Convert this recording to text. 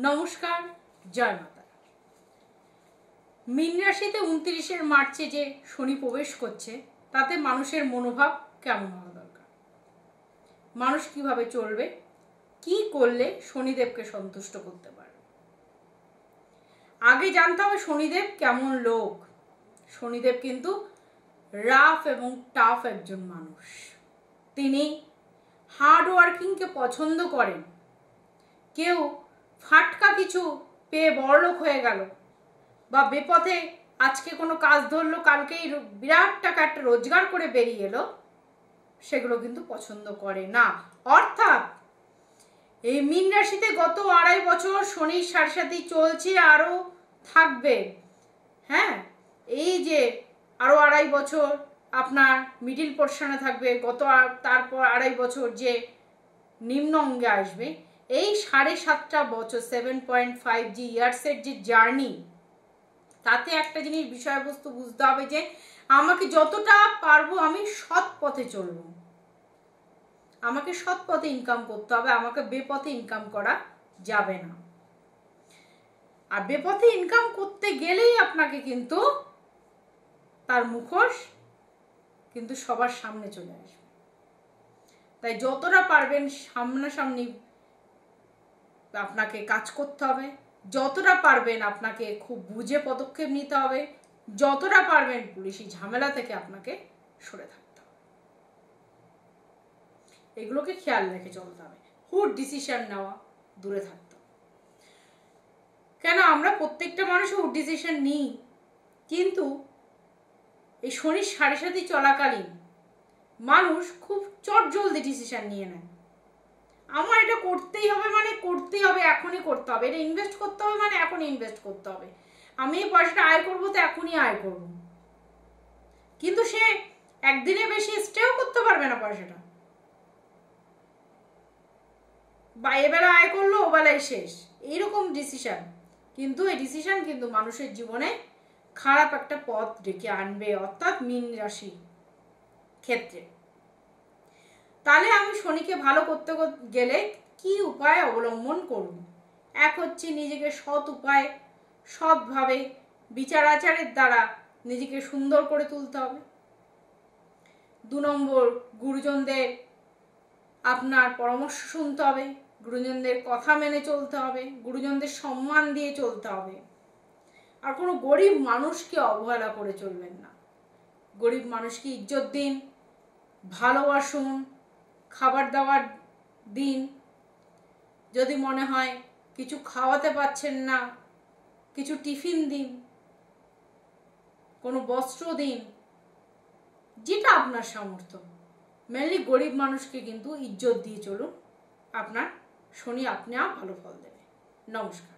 নমস্কার, জয় মাতা। মীন রাশিতে 29 মার্চে যে শনি প্রবেশ করছে তাতে মানুষের মনোভাব কেমন হওয়া দরকার, মানুষ কিভাবে চলবে, কি করলে শনিদেবকে সন্তুষ্ট করতে পারবে। আগে জানতে হবে শনিদেব কেমন লোক। শনিদেব কিন্তু রাফ এবং টাফ একজন মানুষ। তিনি হার্ড ওয়ার্কিংকে পছন্দ করেন। কেউ ফাটকা কিছু পেয়ে বড়লোক হয়ে গেল বা বেপথে আজকে কোনো কাজ ধরলো, কালকেই বিরাট টাকা একটা রোজগার করে বেরিয়ে এলো, সেগুলো কিন্তু পছন্দ করে না। অর্থাৎ এই মীন রাশিতে গত 2.5 বছর শনির সাড়ে চলছে, আরও থাকবে। হ্যাঁ, এই যে আরও 2.5 বছর আপনার মিডিল পোর্শনে থাকবে, তারপর 2.5 বছর যে নিম্ন অঙ্গে আসবে, এই 7.5 বছর 7.5 যে ইয়ার্সের যে জার্নি, তাতে একটা জিনিস বিষয়বস্তু বুঝতে হবে যে আমাকে যতটা পারবো আমি সৎ পথে চলবো, আমাকে সৎ পথে ইনকাম করতে হবে, আমাকে বেপথে ইনকাম করা যাবে না। আর বেপথে ইনকাম করতে গেলেই আপনাকে কিন্তু তার মুখোশ কিন্তু সবার সামনে চলে আসবে। তাই যতটা পারবেন সামনাসামনি আপনাকে কাজ করতে হবে, যতটা পারবেন আপনাকে খুব বুঝে পদক্ষেপ নিতে হবে, যতটা পারবেন পুলিশি ঝামেলা থেকে আপনাকে সরে থাকতে হবে। এগুলোকে খেয়াল রেখে চলতে হবে। হুট ডিসিশন নেওয়া দূরে থাকতে হবে। কেন আমরা প্রত্যেকটা মানুষ হুট ডিসিশন নিই, কিন্তু এই শনির 7.5 চলাকালীন মানুষ খুব চটজলদি ডিসিশন নিয়ে নেয়। আমার এটা করতেই হবে মানে করতেই হবে, এখনই করতে হবে, এটা ইনভেস্ট করতে হবে মানে এখনই ইনভেস্ট করতে হবে, আমি এই পয়সাটা আয় করবো তো এখনই আয় করব। কিন্তু সে একদিনে বেশি স্টেও করতে পারবে না পয়সাটা, বা এবেলা আয় করলো ওবেলায় শেষ, এইরকম ডিসিশন। কিন্তু এই ডিসিশন কিন্তু মানুষের জীবনে খারাপ একটা পথ ডেকে আনবে, অর্থাৎ মীন রাশি ক্ষেত্রে। তাহলে আমি শনিকে ভালো করতে গেলে কি উপায় অবলম্বন করব? এক হচ্ছে নিজেকে সৎ উপায়, সৎভাবে বিচার আচারের দ্বারা নিজেকে সুন্দর করে তুলতে হবে। 2 নম্বর, গুরুজনদের আপনার পরামর্শ শুনতে হবে, গুরুজনদের কথা মেনে চলতে হবে, গুরুজনদের সম্মান দিয়ে চলতে হবে। আর কোনো গরিব মানুষকে অবহেলা করে চলবেন না। গরিব মানুষকে ইজ্জত দিন, ভালোবাসুন, খাবার দাবার দিন। যদি মনে হয় কিছু খাওয়াতে পারছেন না, কিছু টিফিন দিন, কোনো বস্ত্র দিন, যেটা আপনার সামর্থ্য। মেনলি গরিব মানুষকে কিন্তু ইজ্জত দিয়ে চলুন, আপনার শনি আপনি ভালো ফল দেবে। নমস্কার।